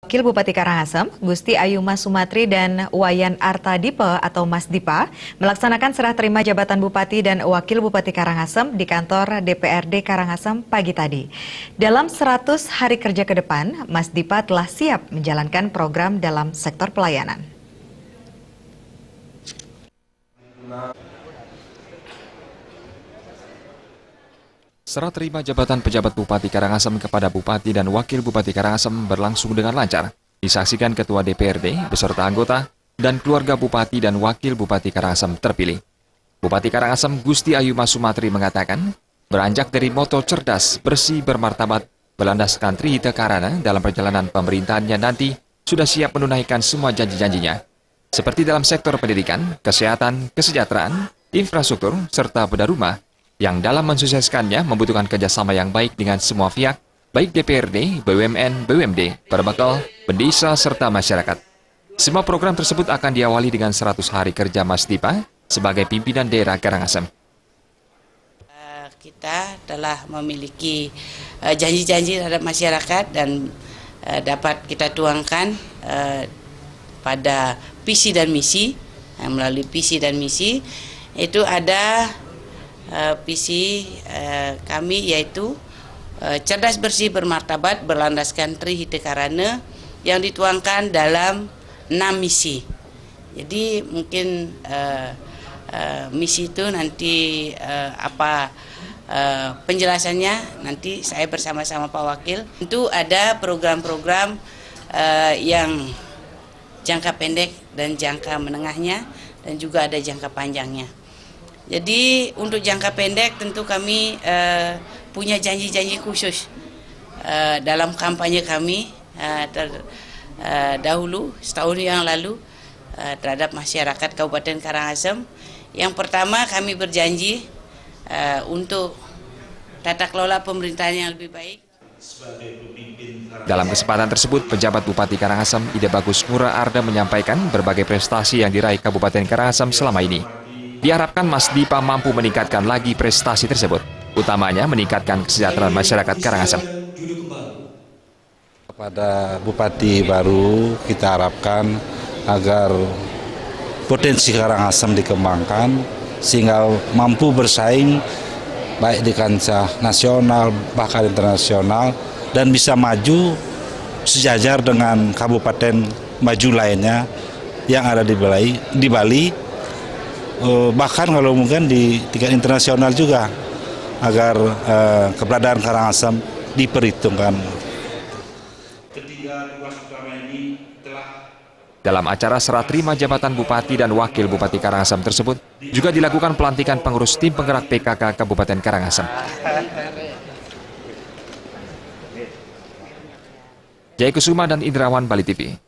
Wakil Bupati Karangasem, Gusti Ayuma Sumatri dan Wayan Artadipe atau Mas Dipa melaksanakan serah terima jabatan Bupati dan Wakil Bupati Karangasem di kantor DPRD Karangasem pagi tadi. Dalam 100 hari kerja ke depan, Mas Dipa telah siap menjalankan program dalam sektor pelayanan. Serah terima jabatan pejabat Bupati Karangasem kepada Bupati dan Wakil Bupati Karangasem berlangsung dengan lancar. Disaksikan Ketua DPRD beserta anggota dan keluarga Bupati dan Wakil Bupati Karangasem terpilih. Bupati Karangasem Gusti Ayuma Sumatri mengatakan, beranjak dari moto cerdas, bersih, bermartabat, berlandaskan Trihita Karana dalam perjalanan pemerintahannya nanti sudah siap menunaikan semua janji-janjinya. Seperti dalam sektor pendidikan, kesehatan, kesejahteraan, infrastruktur, serta bedah rumah, yang dalam mensukseskannya membutuhkan kerjasama yang baik dengan semua pihak, baik DPRD, BUMN, BUMD, Perbekal, pendesa, serta masyarakat. Semua program tersebut akan diawali dengan 100 hari kerja Mas Dipa sebagai pimpinan daerah Karangasem. Kita telah memiliki janji-janji terhadap masyarakat dan dapat kita tuangkan pada visi dan misi. Melalui visi dan misi itu ada visi kami yaitu cerdas, bersih, bermartabat, berlandaskan Trihita Karana yang dituangkan dalam 6 misi. Jadi mungkin misi itu nanti penjelasannya nanti saya bersama-sama Pak Wakil. Tentu ada program-program yang jangka pendek dan jangka menengahnya dan juga ada jangka panjangnya. Jadi untuk jangka pendek tentu kami punya janji-janji khusus dalam kampanye kami dahulu setahun yang lalu terhadap masyarakat Kabupaten Karangasem. Yang pertama kami berjanji untuk tata kelola pemerintahan yang lebih baik. Dalam kesempatan tersebut, pejabat Bupati Karangasem Ida Bagus Ngurah Arda menyampaikan berbagai prestasi yang diraih Kabupaten Karangasem selama ini. Diharapkan Mas Dipa mampu meningkatkan lagi prestasi tersebut, utamanya meningkatkan kesejahteraan masyarakat Karangasem. Kepada Bupati baru kita harapkan agar potensi Karangasem dikembangkan sehingga mampu bersaing baik di kancah nasional bahkan internasional dan bisa maju sejajar dengan kabupaten maju lainnya yang ada di Bali. Bahkan kalau mungkin di tingkat internasional juga agar keberadaan Karangasem diperhitungkan. Dalam acara serah terima jabatan Bupati dan Wakil Bupati Karangasem tersebut juga dilakukan pelantikan pengurus tim penggerak PKK Kabupaten Karangasem. Jaya Kusuma dan Indrawan, Bali TV.